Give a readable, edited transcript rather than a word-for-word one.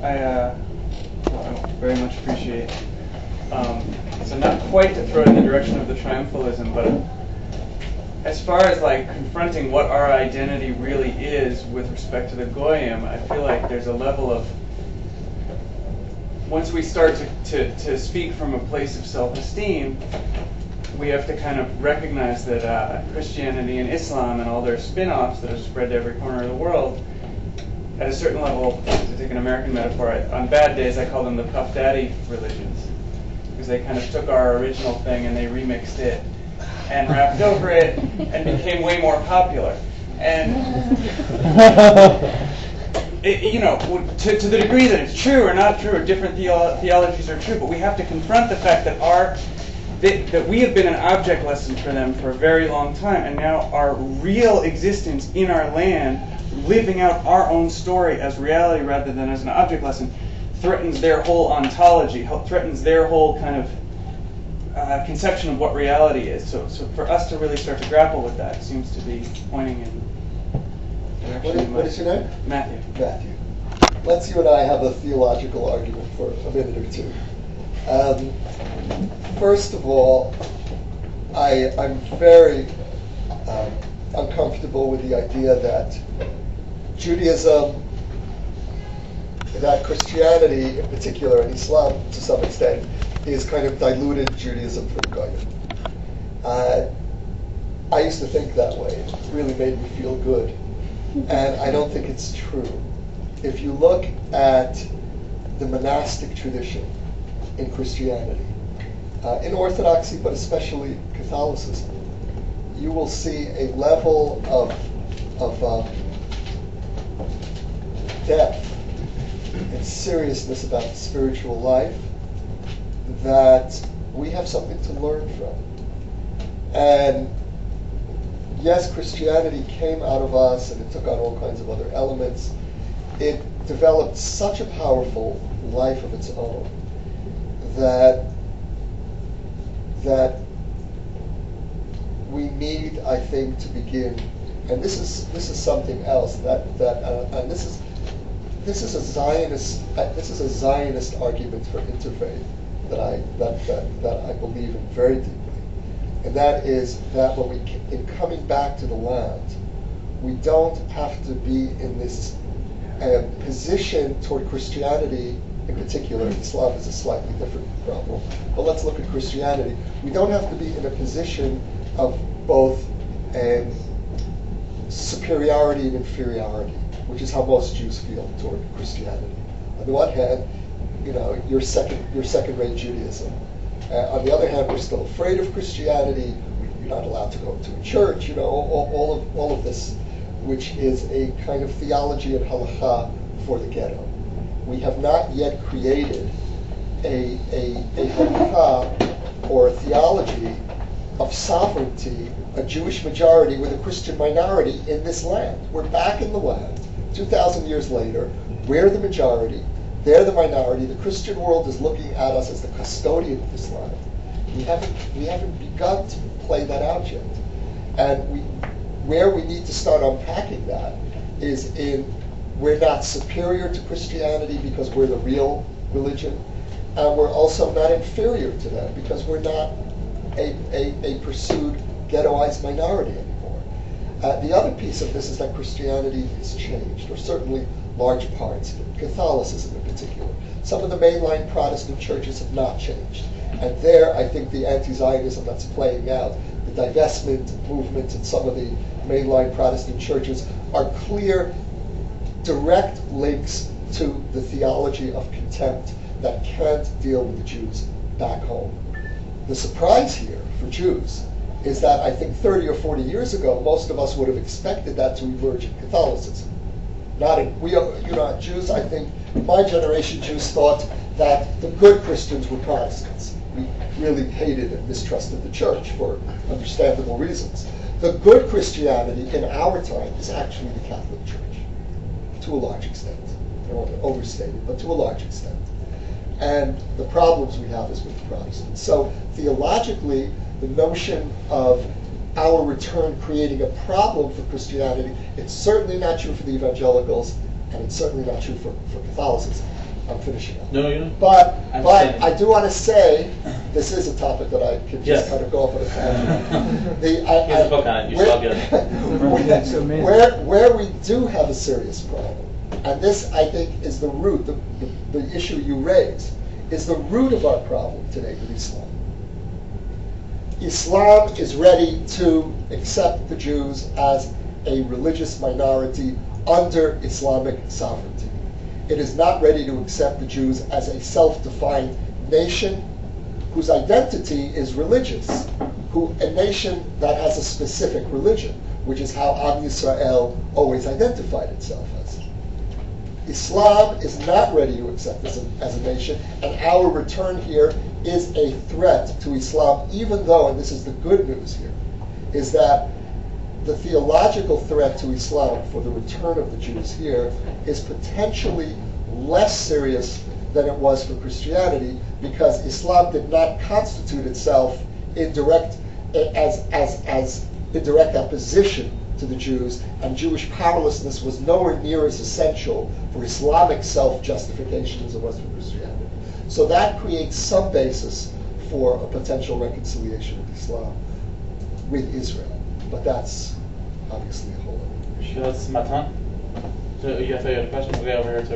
I very much appreciate. So not quite to throw it in the direction of the triumphalism, but as far as like confronting what our identity really is with respect to the goyim, I feel like there's a level of, once we start to speak from a place of self-esteem, we have to kind of recognize that Christianity and Islam and all their spin-offs that are spread to every corner of the world, at a certain level, to take an American metaphor, on bad days I call them the Puff Daddy religions, because they kind of took our original thing and they remixed it and rapped over it and became way more popular. And to the degree that it's true or not true, or different theologies are true, but we have to confront the fact that that we have been an object lesson for them for a very long time, and now our real existence in our land, living out our own story as reality rather than as an object lesson, threatens their whole ontology, threatens their whole kind of conception of what reality is. So for us to really start to grapple with that seems to be pointing in the direction. What is your name? Matthew. Matthew. Let's you and I have a theological argument for a minute or two. First of all, I'm very uncomfortable with the idea that Judaism, that Christianity in particular, and Islam to some extent, is kind of diluted Judaism for the Goyim. I used to think that way. It really made me feel good. And I don't think it's true. If you look at the monastic tradition in Christianity, in Orthodoxy, but especially Catholicism, you will see a level of depth and seriousness about the spiritual life that we have something to learn from. And yes, Christianity came out of us and it took on all kinds of other elements. It developed such a powerful life of its own that we need, I think, to begin. And this is something else and this is a Zionist argument for interfaith that I believe in very deeply, and that is that when in coming back to the land, we don't have to be in this position toward Christianity in particular. Islam is a slightly different problem, but let's look at Christianity. We don't have to be in a position of both superiority and inferiority, which is how most Jews feel toward Christianity. On the one hand, you're second-rate Judaism. On the other hand, we're still afraid of Christianity. You're not allowed to go to a church. All of this, which is a kind of theology and halakha for the ghetto. We have not yet created a halakha or a theology of sovereignty, a Jewish majority with a Christian minority in this land. We're back in the land, 2,000 years later. We're the majority, they're the minority. The Christian world is looking at us as the custodian of this land. We haven't begun to play that out yet. And where we need to start unpacking that is we're not superior to Christianity because we're the real religion, and we're also not inferior to them because we're not a pursued ghettoized minority anymore. The other piece of this is that Christianity has changed, or certainly large parts, Catholicism in particular. Some of the mainline Protestant churches have not changed. And there, I think the anti-Zionism that's playing out, the divestment movement in some of the mainline Protestant churches, are clear, direct links to the theology of contempt that can't deal with the Jews back home. The surprise here for Jews is that I think 30 or 40 years ago, most of us would have expected that to emerge in Catholicism. Jews, I think, my generation Jews thought that the good Christians were Protestants. We really hated and mistrusted the church for understandable reasons. The good Christianity in our time is actually the Catholic Church, to a large extent. I don't want to overstate it, but to a large extent. And the problems we have is with the Protestants. So theologically, the notion of our return creating a problem for Christianity, it's certainly not true for the evangelicals, and it's certainly not true for Catholicism. I'm finishing up. No, you know. But saying- I do want to say, this is a topic that I could just Yes. kind of go off on a tangent. Here's a book on it. You shall get it. Where we do have a serious problem, and this I think is the root, the issue you raise, is the root of our problem today with Islam. Islam is ready to accept the Jews as a religious minority under Islamic sovereignty. It is not ready to accept the Jews as a self-defined nation whose identity is religious, a nation that has a specific religion, which is how Am Yisrael always identified itself as. Islam is not ready to accept us as a nation, and our return here is a threat to Islam, even though, and this is the good news here, is that the theological threat to Islam for the return of the Jews here is potentially less serious than it was for Christianity, because Islam did not constitute itself in direct opposition to the Jews, and Jewish powerlessness was nowhere near as essential for Islamic self-justification as it was for Christianity. So that creates some basis for a potential reconciliation of Islam with Israel. But that's obviously a whole other issue. That's Matan. So you have a question? We'll get over here to